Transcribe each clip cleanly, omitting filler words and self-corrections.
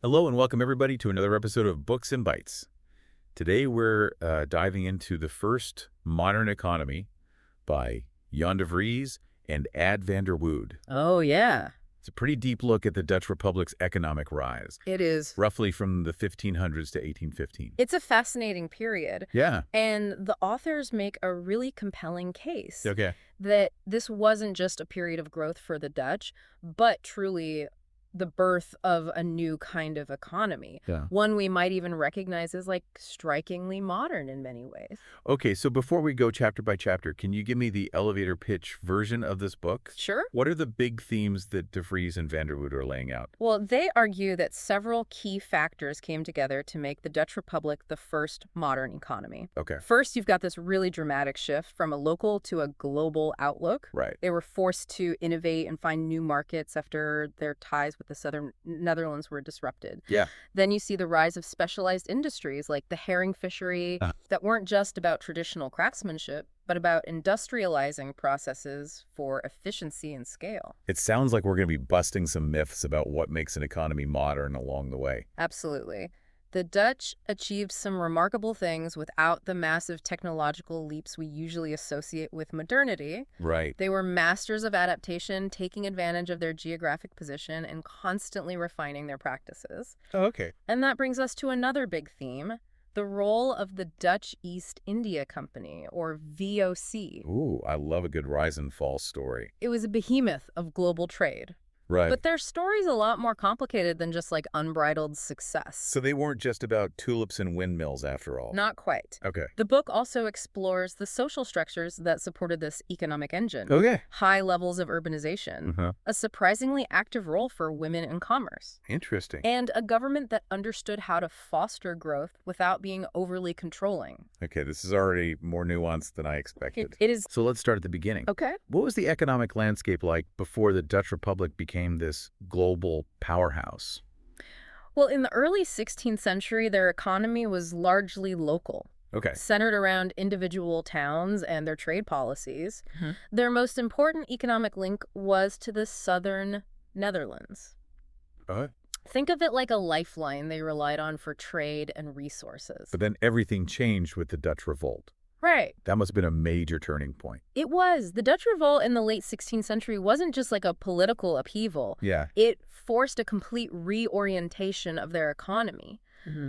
Hello and welcome everybody to another episode of Books and Bytes. Today we're diving into the first modern economy by Vries and Ad van der Woude. Oh, yeah. It's a pretty deep look at the Dutch Republic's economic rise, It is. roughly from the 1500s to 1815. It's a fascinating period. Yeah. And the authors make a really compelling case Okay. that this wasn't just a period of growth for the Dutch, but truly the birth of a new kind of economy. Yeah. One we might even recognize as like strikingly modern in many ways. Okay, so before we go chapter by chapter, can you give me the elevator pitch version of this book? Sure. What are the big themes that De Vries and van der Woude are laying out? Well, they argue that several key factors came together to make the Dutch Republic the first modern economy. Okay. First, you've got this really dramatic shift from a local to a global outlook. Right. They were forced to innovate and find new markets after their ties with the southern Netherlands were disrupted. Yeah. Then you see the rise of specialized industries like the herring fishery that weren't just about traditional craftsmanship, but about industrializing processes for efficiency and scale. It sounds like we're going to be busting some myths about what makes an economy modern along the way. Absolutely. The Dutch achieved some remarkable things without the massive technological leaps we usually associate with modernity. Right. They were masters of adaptation, taking advantage of their geographic position and constantly refining their practices. Oh, okay. And that brings us to another big theme, the role of the Dutch East India Company, or VOC. Ooh, I love a good rise and fall story. It was a behemoth of global trade. Right. But their story's a lot more complicated than just like unbridled success. So they weren't just about tulips and windmills after all. Not quite. Okay. The book also explores the social structures that supported this economic engine. Okay. High levels of urbanization, a surprisingly active role for women in commerce, Interesting. and a government that understood how to foster growth without being overly controlling. Okay, this is already more nuanced than I expected. It is. So let's start at the beginning. Okay. What was the economic landscape like before the Dutch Republic became this global powerhouse? Well, in the early 16th century, their economy was largely local, Okay. centered around individual towns and their trade policies. Their most important economic link was to the southern Netherlands. Think of it like a lifeline they relied on for trade and resources. But then everything changed with the Dutch Revolt. Right. That must have been a major turning point. It was. The Dutch Revolt in the late 16th century wasn't just like a political upheaval. Yeah. It forced a complete reorientation of their economy.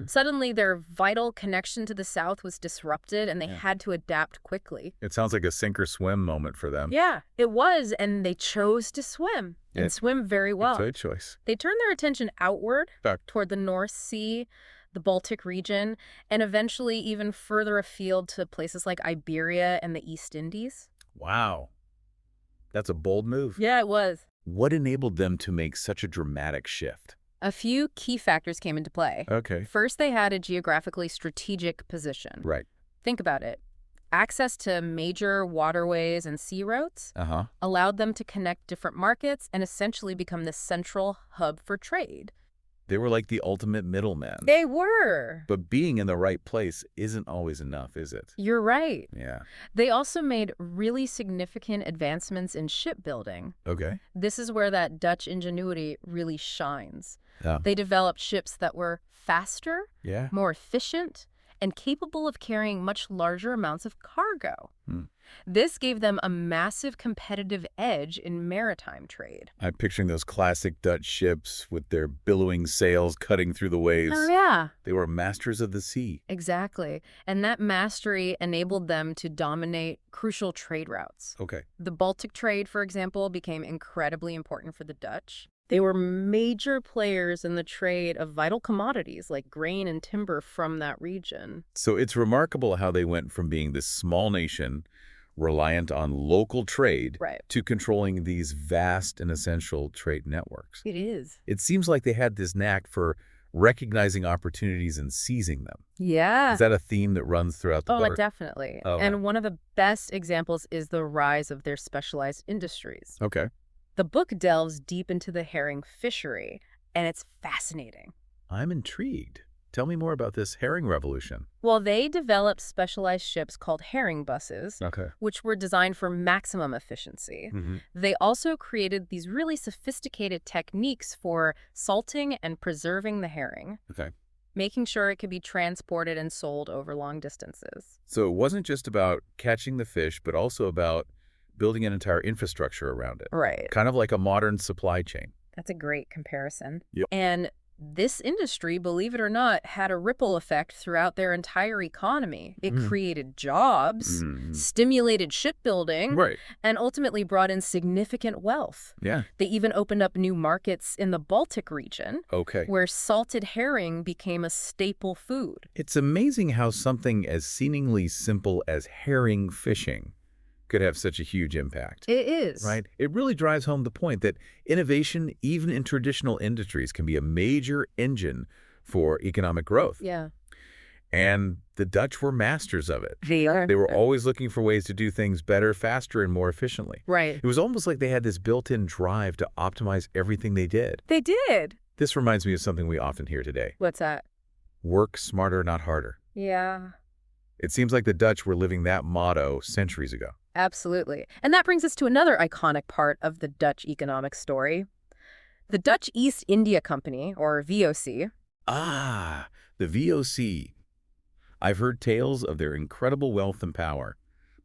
Suddenly, their vital connection to the South was disrupted, and they had to adapt quickly. It sounds like a sink or swim moment for them. Yeah, it was, and they chose to swim, and swim very well. Good choice. They turned their attention outward Back. toward the North Sea, the Baltic region, and eventually even further afield to places like Iberia and the East Indies. Wow. That's a bold move. Yeah, it was. What enabled them to make such a dramatic shift? A few key factors came into play. Okay. First, they had a geographically strategic position. Right. Think about it. Access to major waterways and sea routes allowed them to connect different markets and essentially become the central hub for trade. They were like the ultimate middleman. They were. But being in the right place isn't always enough, is it? You're right. Yeah. They also made really significant advancements in shipbuilding. Okay. This is where that Dutch ingenuity really shines. Yeah. They developed ships that were faster, Yeah. more efficient, and capable of carrying much larger amounts of cargo. This gave them a massive competitive edge in maritime trade. I'm picturing those classic Dutch ships with their billowing sails cutting through the waves. Oh, yeah. They were masters of the sea. Exactly. And that mastery enabled them to dominate crucial trade routes. Okay. The Baltic trade, for example, became incredibly important for the Dutch. They were major players in the trade of vital commodities like grain and timber from that region. So it's remarkable how they went from being this small nation reliant on local trade to controlling these vast and essential trade networks. It is. It seems like they had this knack for recognizing opportunities and seizing them. Yeah. Is that a theme that runs throughout the book? Definitely. Oh, and one of the best examples is the rise of their specialized industries. Okay. The book delves deep into the herring fishery, and it's fascinating. I'm intrigued. Tell me more about this herring revolution. Well, they developed specialized ships called herring busses, Okay. which were designed for maximum efficiency. They also created these really sophisticated techniques for salting and preserving the herring, Okay. making sure it could be transported and sold over long distances. So it wasn't just about catching the fish, but also about building an entire infrastructure around it. Right. Kind of like a modern supply chain. That's a great comparison. Yep. And this industry, believe it or not, had a ripple effect throughout their entire economy. It created jobs, stimulated shipbuilding, Right. and ultimately brought in significant wealth. Yeah. They even opened up new markets in the Baltic region, Okay. where salted herring became a staple food. It's amazing how something as seemingly simple as herring fishing could have such a huge impact. It is. Right? It really drives home the point that innovation, even in traditional industries, can be a major engine for economic growth. Yeah. And the Dutch were masters of it. They are. They were always looking for ways to do things better, faster, and more efficiently. Right. It was almost like they had this built-in drive to optimize everything they did. They did. This reminds me of something we often hear today. What's that? Work smarter, not harder. Yeah. It seems like the Dutch were living that motto centuries ago. Absolutely. And that brings us to another iconic part of the Dutch economic story. The Dutch East India Company, or VOC. Ah, the VOC. I've heard tales of their incredible wealth and power,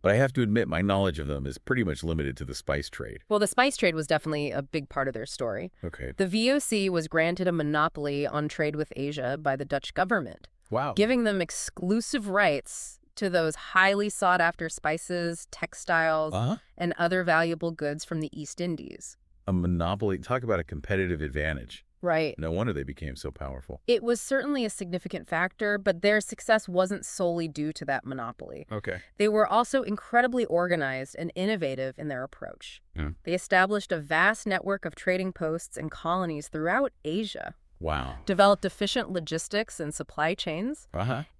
but I have to admit my knowledge of them is pretty much limited to the spice trade. Well, the spice trade was definitely a big part of their story. Okay. The VOC was granted a monopoly on trade with Asia by the Dutch government, Wow. giving them exclusive rights to those highly sought-after spices, textiles, and other valuable goods from the East Indies. A monopoly. Talk about a competitive advantage. Right. No wonder they became so powerful. It was certainly a significant factor, but their success wasn't solely due to that monopoly. Okay. They were also incredibly organized and innovative in their approach. Yeah. They established a vast network of trading posts and colonies throughout Asia. Wow. Developed efficient logistics and supply chains,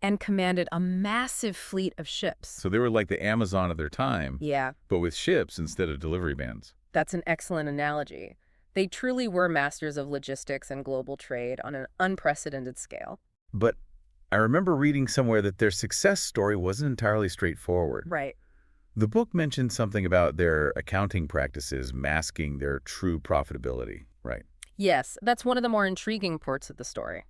and commanded a massive fleet of ships. So they were like the Amazon of their time, Yeah, but with ships instead of delivery vans. that's an excellent analogy. They truly were masters of logistics and global trade on an unprecedented scale. But I remember reading somewhere that their success story wasn't entirely straightforward. Right. The book mentioned something about their accounting practices masking their true profitability, right? Yes, that's one of the more intriguing parts of the story.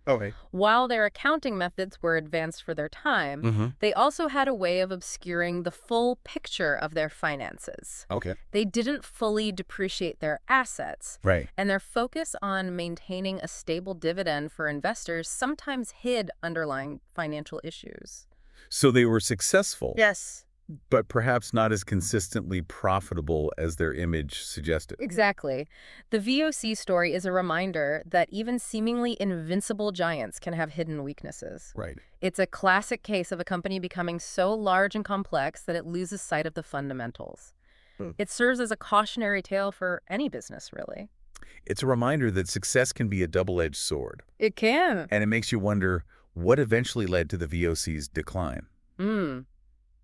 Okay. While their accounting methods were advanced for their time, they also had a way of obscuring the full picture of their finances. Okay. They didn't fully depreciate their assets, Right. and their focus on maintaining a stable dividend for investors sometimes hid underlying financial issues. So they were successful. Yes. But perhaps not as consistently profitable as their image suggested. Exactly. The VOC story is a reminder that even seemingly invincible giants can have hidden weaknesses. Right. It's a classic case of a company becoming so large and complex that it loses sight of the fundamentals. It serves as a cautionary tale for any business, really. It's a reminder that success can be a double-edged sword. It can. And it makes you wonder what eventually led to the VOC's decline.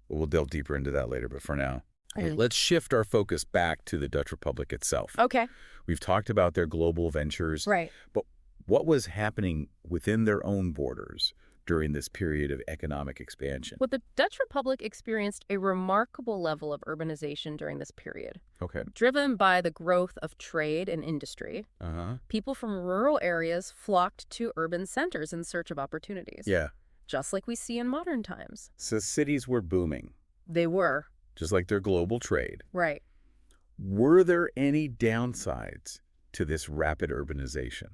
We'll delve deeper into that later, but for now, let's shift our focus back to the Dutch Republic itself. Okay. We've talked about their global ventures. Right. But what was happening within their own borders during this period of economic expansion? Well, the Dutch Republic experienced a remarkable level of urbanization during this period. Okay. Driven by the growth of trade and industry, people from rural areas flocked to urban centers in search of opportunities. Yeah. Just like we see in modern times. So cities were booming. They were. Just like their global trade. Right. Were there any downsides to this rapid urbanization?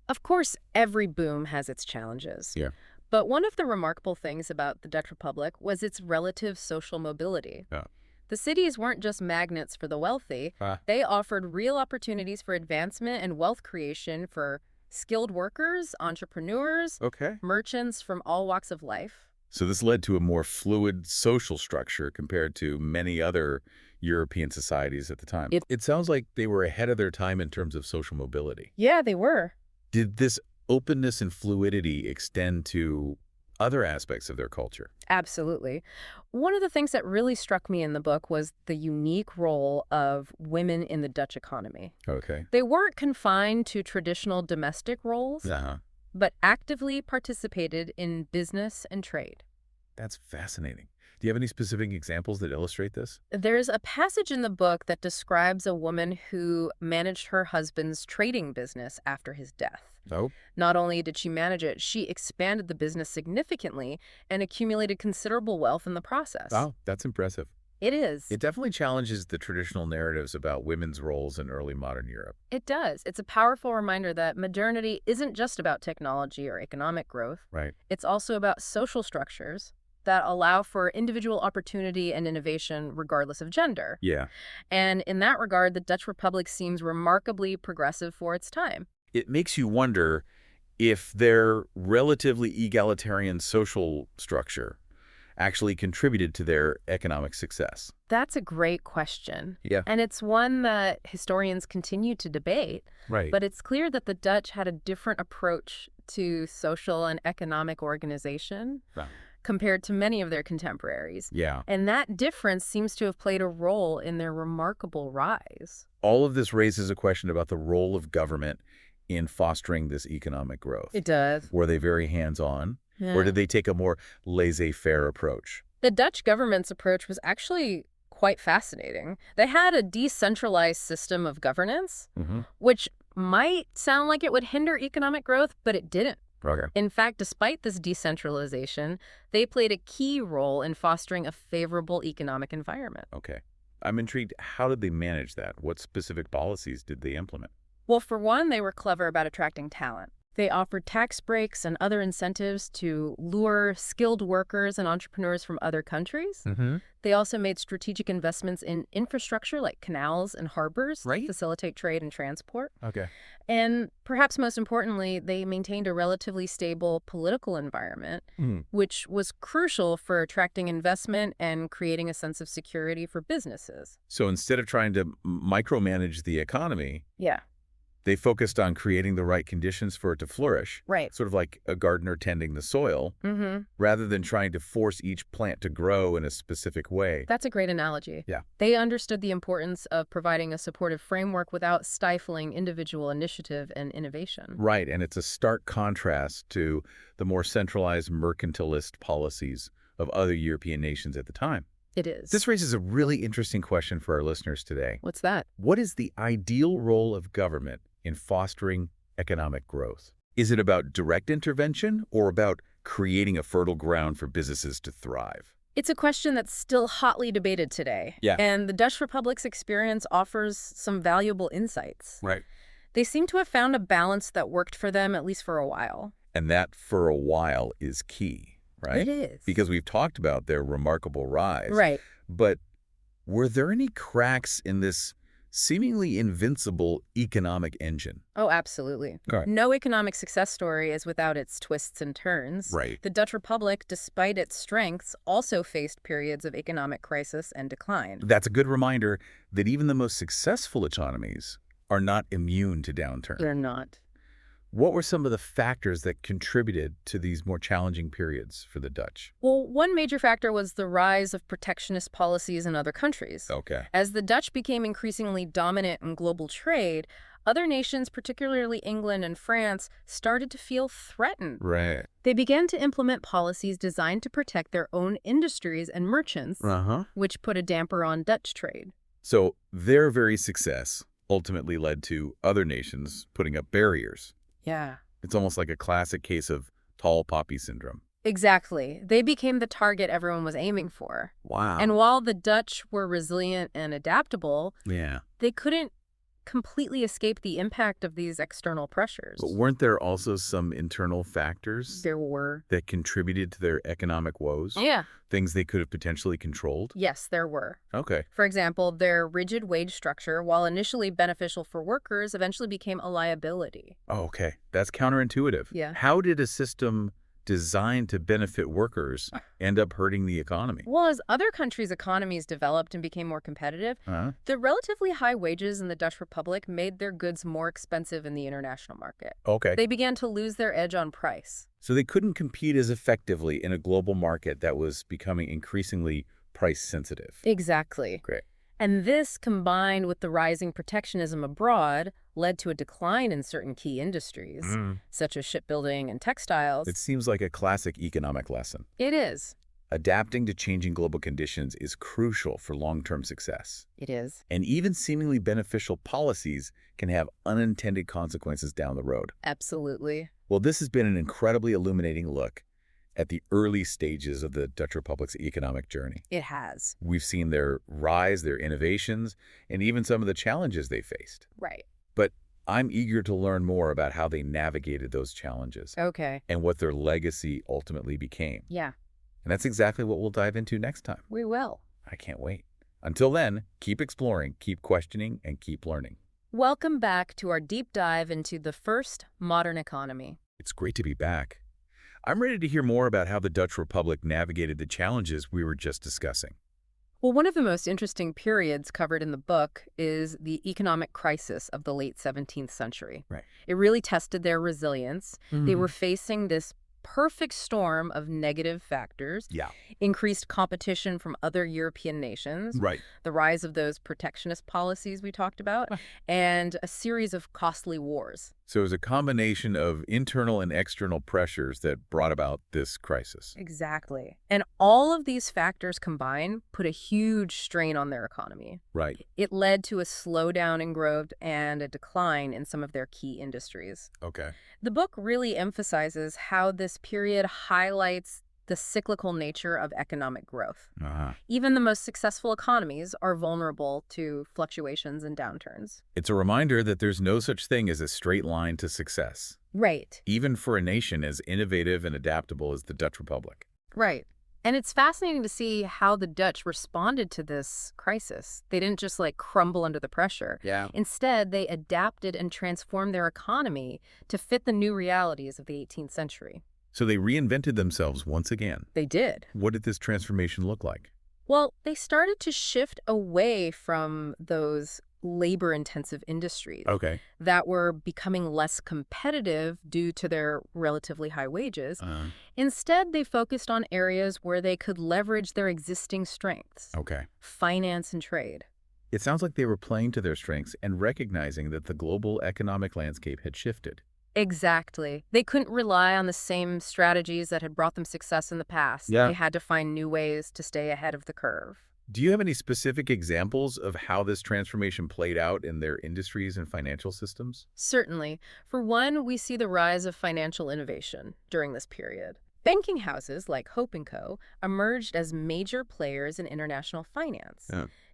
Of course, every boom has its challenges. Yeah. But one of the remarkable things about the Dutch Republic was its relative social mobility. Yeah. The cities weren't just magnets for the wealthy. They offered real opportunities for advancement and wealth creation for skilled workers, entrepreneurs, merchants from all walks of life. So this led to a more fluid social structure compared to many other European societies at the time. It sounds like they were ahead of their time in terms of social mobility. Yeah, they were. Did this openness and fluidity extend to other aspects of their culture? Absolutely. One of the things that really struck me in the book was the unique role of women in the Dutch economy. Okay. They weren't confined to traditional domestic roles. but actively participated in business and trade. That's fascinating. Do you have any specific examples that illustrate this? There's a passage in the book that describes a woman who managed her husband's trading business after his death. Oh, Not only did she manage it, she expanded the business significantly and accumulated considerable wealth in the process. wow, that's impressive. It is. It definitely challenges the traditional narratives about women's roles in early modern Europe. It does. It's a powerful reminder that modernity isn't just about technology or economic growth. Right. It's also about social structures that allow for individual opportunity and innovation regardless of gender. Yeah. And in that regard, the Dutch Republic seems remarkably progressive for its time. It makes you wonder if their relatively egalitarian social structure actually contributed to their economic success. That's a great question. Yeah. And it's one that historians continue to debate. Right. But it's clear that the Dutch had a different approach to social and economic organization Wow. compared to many of their contemporaries. Yeah. And that difference seems to have played a role in their remarkable rise. All of this raises a question about the role of government in fostering this economic growth. It does. Were they very hands-on, or did they take a more laissez-faire approach? The Dutch government's approach was actually quite fascinating. They had a decentralized system of governance, which might sound like it would hinder economic growth, but it didn't. Okay. In fact, despite this decentralization, they played a key role in fostering a favorable economic environment. Okay. I'm intrigued. How did they manage that? What specific policies did they implement? Well, for one, they were clever about attracting talent. They offered tax breaks and other incentives to lure skilled workers and entrepreneurs from other countries. They also made strategic investments in infrastructure like canals and harbors to facilitate trade and transport. Okay. And perhaps most importantly, they maintained a relatively stable political environment, which was crucial for attracting investment and creating a sense of security for businesses. So instead of trying to micromanage the economy, Yeah. they focused on creating the right conditions for it to flourish. Right. Sort of like a gardener tending the soil, rather than trying to force each plant to grow in a specific way. That's a great analogy. Yeah. They understood the importance of providing a supportive framework without stifling individual initiative and innovation. Right, and it's a stark contrast to the more centralized mercantilist policies of other European nations at the time. It is. This raises a really interesting question for our listeners today. What's that? What is the ideal role of government in fostering economic growth? Is it about direct intervention or about creating a fertile ground for businesses to thrive? It's a question that's still hotly debated today. Yeah. And the Dutch Republic's experience offers some valuable insights. Right. They seem to have found a balance that worked for them, at least for a while. And that for a while is key, right? It is. Because we've talked about their remarkable rise. Right. But were there any cracks in this seemingly invincible economic engine? Oh, absolutely. Okay. No economic success story is without its twists and turns. Right. The Dutch Republic, despite its strengths, also faced periods of economic crisis and decline. That's a good reminder that even the most successful economies are not immune to downturn. They're not. What were some of the factors that contributed to these more challenging periods for the Dutch? Well, one major factor was the rise of protectionist policies in other countries. Okay. As the Dutch became increasingly dominant in global trade, other nations, particularly England and France, started to feel threatened. Right. They began to implement policies designed to protect their own industries and merchants, which put a damper on Dutch trade. So their very success ultimately led to other nations putting up barriers. Yeah. It's almost like a classic case of tall poppy syndrome. Exactly. They became the target everyone was aiming for. Wow. And while the Dutch were resilient and adaptable, Yeah. they couldn't completely escape the impact of these external pressures. But weren't there also some internal factors There were. that contributed to their economic woes? Yeah. Things they could have potentially controlled? Yes, there were. Okay. For example, their rigid wage structure, while initially beneficial for workers, eventually became a liability. Oh, okay. That's counterintuitive. Yeah. How did a system designed to benefit workers end up hurting the economy? Well, as other countries' economies developed and became more competitive, the relatively high wages in the Dutch Republic made their goods more expensive in the international market. Okay. They began to lose their edge on price. So they couldn't compete as effectively in a global market that was becoming increasingly price sensitive. Exactly. Great. And this, combined with the rising protectionism abroad, led to a decline in certain key industries, such as shipbuilding and textiles. It seems like a classic economic lesson. It is. Adapting to changing global conditions is crucial for long-term success. It is. And even seemingly beneficial policies can have unintended consequences down the road. Absolutely. Well, this has been an incredibly illuminating look at the early stages of the Dutch Republic's economic journey. It has. We've seen their rise, their innovations, and even some of the challenges they faced. Right. But I'm eager to learn more about how they navigated those challenges. Okay. And what their legacy ultimately became. Yeah. And that's exactly what we'll dive into next time. We will. I can't wait. Until then, keep exploring, keep questioning, and keep learning. Welcome back to our deep dive into the first modern economy. It's great to be back. I'm ready to hear more about how the Dutch Republic navigated the challenges we were just discussing. Well, one of the most interesting periods covered in the book is the economic crisis of the late 17th century. Right. It really tested their resilience. They were facing this perfect storm of negative factors, increased competition from other European nations, the rise of those protectionist policies we talked about, and a series of costly wars. So it was a combination of internal and external pressures that brought about this crisis. Exactly. And all of these factors combined put a huge strain on their economy. Right. It led to a slowdown in growth and a decline in some of their key industries. Okay. The book really emphasizes how this period highlights the cyclical nature of economic growth. Even the most successful economies are vulnerable to fluctuations and downturns. It's a reminder that there's no such thing as a straight line to success. Right. Even for a nation as innovative and adaptable as the Dutch Republic. Right. And it's fascinating to see how the Dutch responded to this crisis. They didn't just crumble under the pressure. Yeah. Instead, they adapted and transformed their economy to fit the new realities of the 18th century. So they reinvented themselves once again. They did. What did this transformation look like? Well, they started to shift away from those labor-intensive industries that were becoming less competitive due to their relatively high wages. Instead, they focused on areas where they could leverage their existing strengths. Finance and trade. It sounds like they were playing to their strengths and recognizing that the global economic landscape had shifted. Exactly. They couldn't rely on the same strategies that had brought them success in the past. They had to find new ways to stay ahead of the curve. Do you have any specific examples of how this transformation played out in their industries and financial systems? Certainly. For one, we see the rise of financial innovation during this period. Banking houses like Hope & Co. emerged as major players in international finance,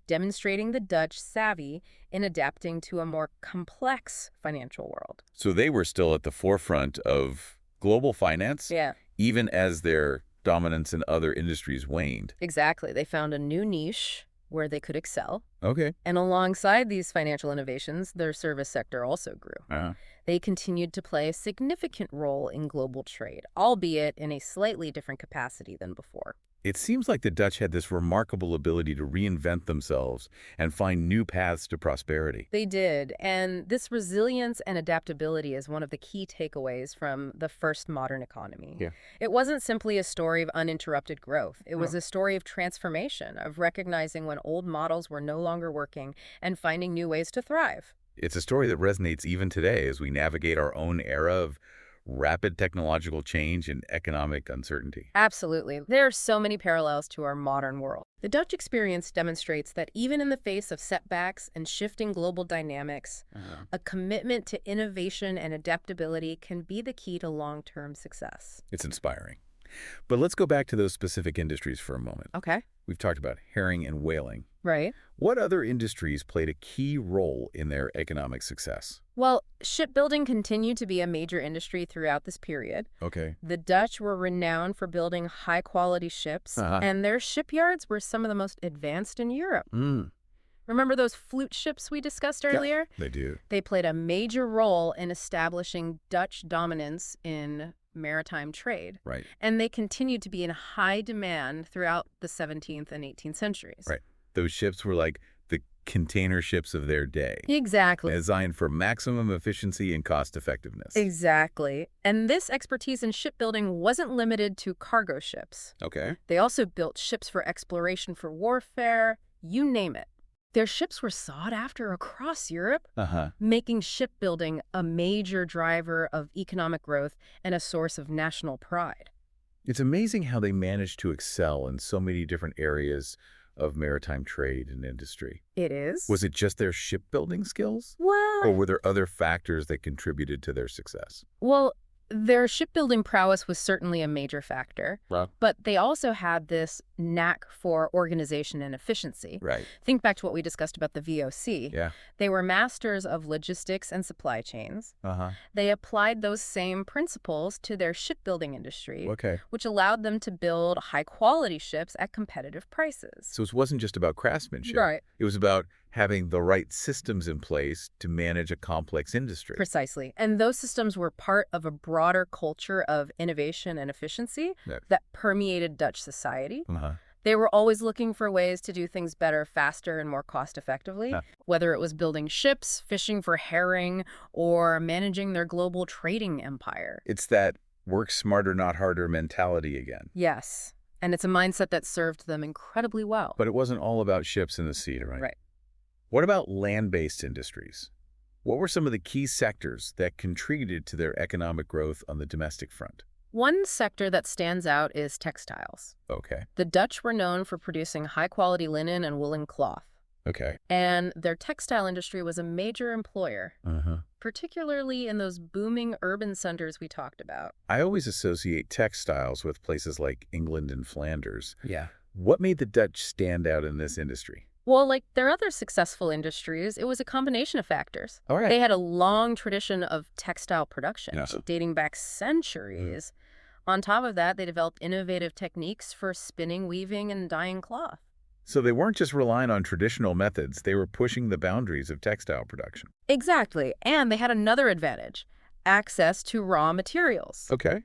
demonstrating the Dutch savvy in adapting to a more complex financial world. So they were still at the forefront of global finance, even as their dominance in other industries waned. Exactly. They found a new niche where they could excel. And alongside these financial innovations, their service sector also grew. They continued to play a significant role in global trade, albeit in a slightly different capacity than before. It seems like the Dutch had this remarkable ability to reinvent themselves and find new paths to prosperity. They did, and this resilience and adaptability is one of the key takeaways from the first modern economy. It wasn't simply a story of uninterrupted growth. It was a story of transformation, of recognizing when old models were no longer working and finding new ways to thrive. It's a story that resonates even today as we navigate our own era of rapid technological change and economic uncertainty. Absolutely. There are so many parallels to our modern world. The Dutch experience demonstrates that even in the face of setbacks and shifting global dynamics, a commitment to innovation and adaptability can be the key to long-term success. It's inspiring. But let's go back to those specific industries for a moment. We've talked about herring and whaling. Right. What other industries played a key role in their economic success? Well, shipbuilding continued to be a major industry throughout this period. The Dutch were renowned for building high-quality ships, and their shipyards were some of the most advanced in Europe. Remember those flute ships we discussed earlier? They do. They played a major role in establishing Dutch dominance in maritime trade. And they continued to be in high demand throughout the 17th and 18th centuries. Those ships were like the container ships of their day. Exactly. Designed for maximum efficiency and cost effectiveness. Exactly. And this expertise in shipbuilding wasn't limited to cargo ships. Okay. They also built ships for exploration, for warfare, you name it. Their ships were sought after across Europe, Uh-huh. making shipbuilding a major driver of economic growth and a source of national pride. It's amazing how they managed to excel in so many different areas of maritime trade and industry. It is? Was it just their shipbuilding skills? Well, Or were there other factors that contributed to their success? Well, their shipbuilding prowess was certainly a major factor, Wow. but they also had this knack for organization and efficiency. Right. Think back to what we discussed about the VOC. Yeah. They were masters of logistics and supply chains. Uh-huh. They applied those same principles to their shipbuilding industry, Okay. which allowed them to build high-quality ships at competitive prices. So it wasn't just about craftsmanship. Right. It was about having the right systems in place to manage a complex industry. Precisely. And those systems were part of a broader culture of innovation and efficiency Yeah. that permeated Dutch society. Uh-huh. They were always looking for ways to do things better, faster, and more cost-effectively, Huh. whether it was building ships, fishing for herring, or managing their global trading empire. It's that work smarter, not harder mentality again. Yes. And it's a mindset that served them incredibly well. But it wasn't all about ships in the sea, right? Right. What about land-based industries? What were some of the key sectors that contributed to their economic growth on the domestic front? One sector that stands out is textiles. Okay. The Dutch were known for producing high-quality linen and woolen cloth. Okay. And their textile industry was a major employer, Uh-huh. particularly in those booming urban centers we talked about. I always associate textiles with places like England and Flanders. Yeah. What made the Dutch stand out in this industry? Well, like their other successful industries, it was a combination of factors. All right. They had a long tradition of textile production, Yes. dating back centuries. On top of that, they developed innovative techniques for spinning, weaving, and dyeing cloth. So they weren't just relying on traditional methods, they were pushing the boundaries of textile production. Exactly. And they had another advantage, access to raw materials. Okay.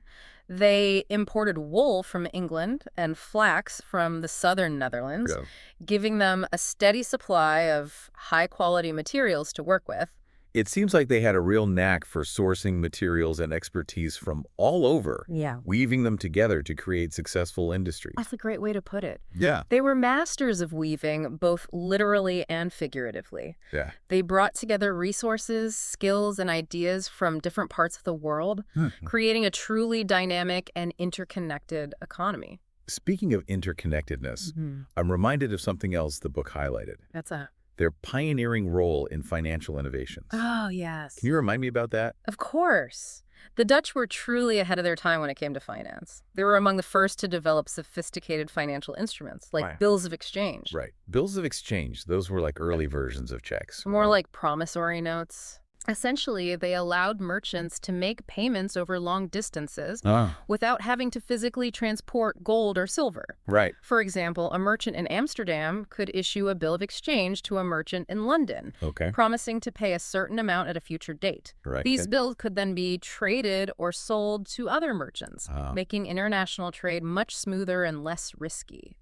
They imported wool from England and flax from the southern Netherlands, Yeah. giving them a steady supply of high-quality materials to work with. It seems like they had a real knack for sourcing materials and expertise from all over, Yeah. weaving them together to create successful industries. That's a great way to put it. Yeah. They were masters of weaving, both literally and figuratively. Yeah. They brought together resources, skills, and ideas from different parts of the world, creating a truly dynamic and interconnected economy. Speaking of interconnectedness, I'm reminded of something else the book highlighted. That's a... Their pioneering role in financial innovations. Oh, yes. Can you remind me about that? Of course. The Dutch were truly ahead of their time when it came to finance. They were among the first to develop sophisticated financial instruments, like Wow. bills of exchange. Right. Bills of exchange, those were like early versions of checks. More like promissory notes. Essentially, they allowed merchants to make payments over long distances without having to physically transport gold or silver. Right. For example, a merchant in Amsterdam could issue a bill of exchange to a merchant in London, Okay. promising to pay a certain amount at a future date. Right. These bills could then be traded or sold to other merchants, Ah. making international trade much smoother and less risky.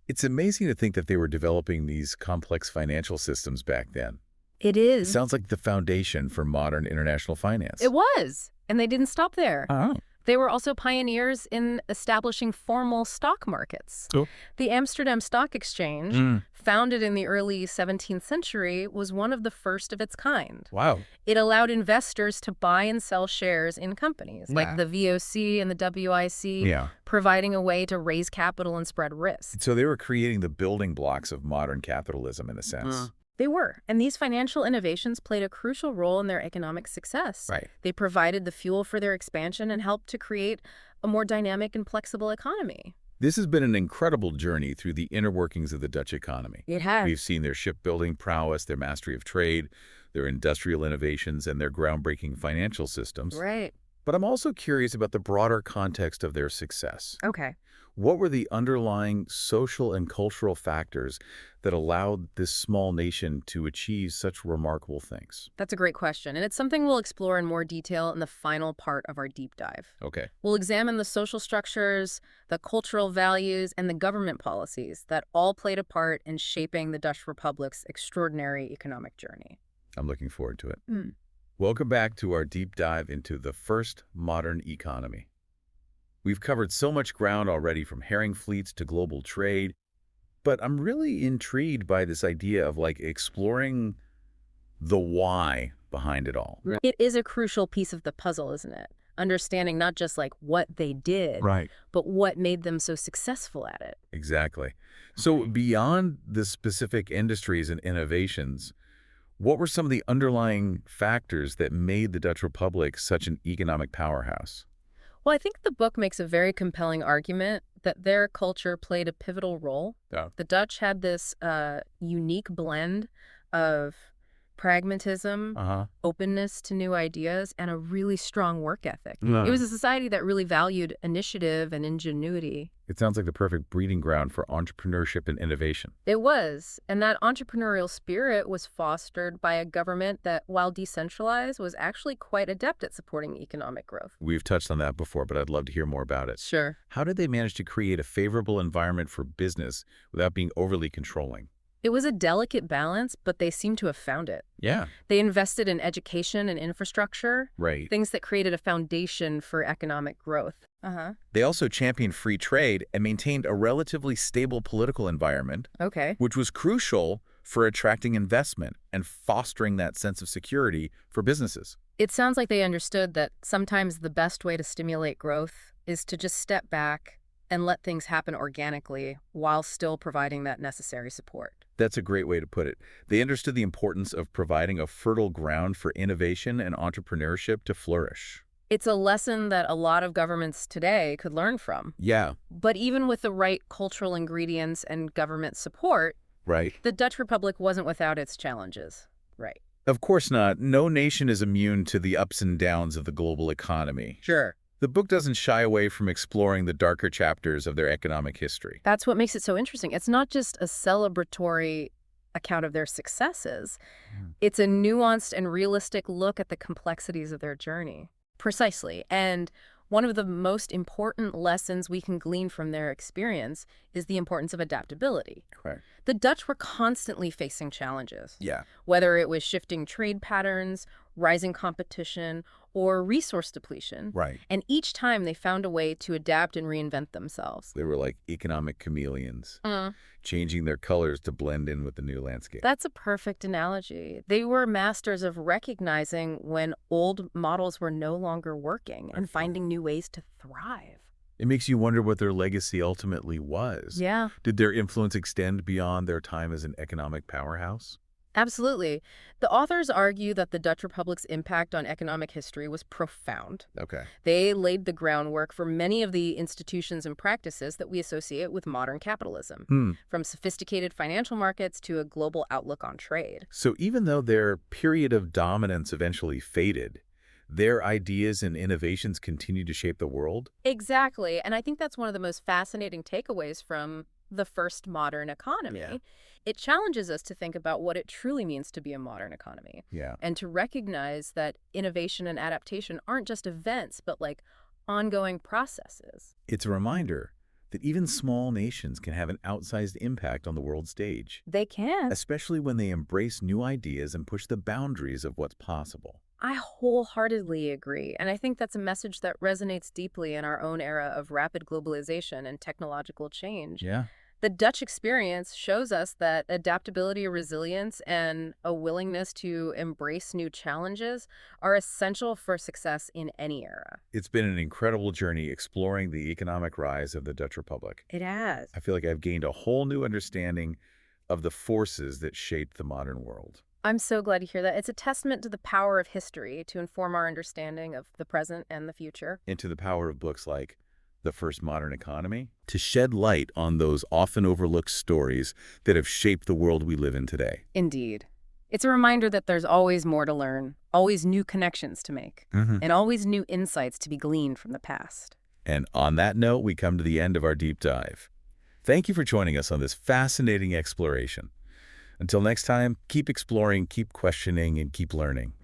It's amazing to think that they were developing these complex financial systems back then. It It is. sounds like the foundation for modern international finance. It was. And they didn't stop there. Oh. They were also pioneers in establishing formal stock markets. Oh. The Amsterdam Stock Exchange, founded in the early 17th century, was one of the first of its kind. Wow. It allowed investors to buy and sell shares in companies, Yeah. like the VOC and the WIC, Yeah. providing a way to raise capital and spread risk. So they were creating the building blocks of modern capitalism in a sense. They were, and these financial innovations played a crucial role in their economic success. Right. They provided the fuel for their expansion and helped to create a more dynamic and flexible economy. This has been an incredible journey through the inner workings of the Dutch economy. It has. We've seen their shipbuilding prowess, their mastery of trade, their industrial innovations, and their groundbreaking financial systems. Right. But I'm also curious about the broader context of their success. Okay. What were the underlying social and cultural factors that allowed this small nation to achieve such remarkable things? That's a great question, and it's something we'll explore in more detail in the final part of our deep dive. Okay. We'll examine the social structures, the cultural values, and the government policies that all played a part in shaping the Dutch Republic's extraordinary economic journey. I'm looking forward to it. Welcome back to our deep dive into the first modern economy. We've covered so much ground already, from herring fleets to global trade. But I'm really intrigued by this idea of like exploring the why behind it all. Right. It is a crucial piece of the puzzle, isn't it? Understanding not just like what they did, Right. but what made them so successful at it. Exactly. So beyond the specific industries and innovations, what were some of the underlying factors that made the Dutch Republic such an economic powerhouse? Well, I think the book makes a very compelling argument that their culture played a pivotal role. Yeah. The Dutch had this unique blend of pragmatism, openness to new ideas, and a really strong work ethic. It was a society that really valued initiative and ingenuity. It sounds like the perfect breeding ground for entrepreneurship and innovation. It was, and that entrepreneurial spirit was fostered by a government that, while decentralized, was actually quite adept at supporting economic growth. We've touched on that before, but I'd love to hear more about it. Sure. How did they manage to create a favorable environment for business without being overly controlling? It was a delicate balance, but they seem to have found it. Yeah. They invested in education and infrastructure, Right. things that created a foundation for economic growth. They also championed free trade and maintained a relatively stable political environment, Okay. which was crucial for attracting investment and fostering that sense of security for businesses. It sounds like they understood that sometimes the best way to stimulate growth is to just step back and let things happen organically while still providing that necessary support. That's a great way to put it. They understood the importance of providing a fertile ground for innovation and entrepreneurship to flourish. It's a lesson that a lot of governments today could learn from. Yeah. But even with the right cultural ingredients and government support, Right. the Dutch Republic wasn't without its challenges. Right. Of course not. No nation is immune to the ups and downs of the global economy. Sure. The book doesn't shy away from exploring the darker chapters of their economic history. That's what makes it so interesting. It's not just a celebratory account of their successes. It's a nuanced and realistic look at the complexities of their journey. Precisely. And one of the most important lessons we can glean from their experience is the importance of adaptability. Correct. The Dutch were constantly facing challenges. Yeah. Whether it was shifting trade patterns, rising competition, or resource depletion. Right. And each time they found a way to adapt and reinvent themselves. They were like economic chameleons, changing their colors to blend in with the new landscape. That's a perfect analogy. They were masters of recognizing when old models were no longer working and finding new ways to thrive. It makes you wonder what their legacy ultimately was. Yeah. Did their influence extend beyond their time as an economic powerhouse? Absolutely. The authors argue that the Dutch Republic's impact on economic history was profound. Okay. They laid the groundwork for many of the institutions and practices that we associate with modern capitalism, from sophisticated financial markets to a global outlook on trade. So even though their period of dominance eventually faded, their ideas and innovations continue to shape the world? Exactly. And I think that's one of the most fascinating takeaways from the first modern economy. Yeah. It challenges us to think about what it truly means to be a modern economy. Yeah. And to recognize that innovation and adaptation aren't just events, but like ongoing processes. It's a reminder that even small nations can have an outsized impact on the world stage, They can. especially when they embrace new ideas and push the boundaries of what's possible. I wholeheartedly agree. And I think that's a message that resonates deeply in our own era of rapid globalization and technological change. Yeah. The Dutch experience shows us that adaptability, resilience, and a willingness to embrace new challenges are essential for success in any era. It's been an incredible journey exploring the economic rise of the Dutch Republic. It has. I feel like I've gained a whole new understanding of the forces that shaped the modern world. I'm so glad to hear that. It's a testament to the power of history to inform our understanding of the present and the future. And to the power of books like The First Modern Economy to shed light on those often overlooked stories that have shaped the world we live in today. Indeed. It's a reminder that there's always more to learn, always new connections to make, and always new insights to be gleaned from the past. And on that note, we come to the end of our deep dive. Thank you for joining us on this fascinating exploration. Until next time, keep exploring, keep questioning, and keep learning.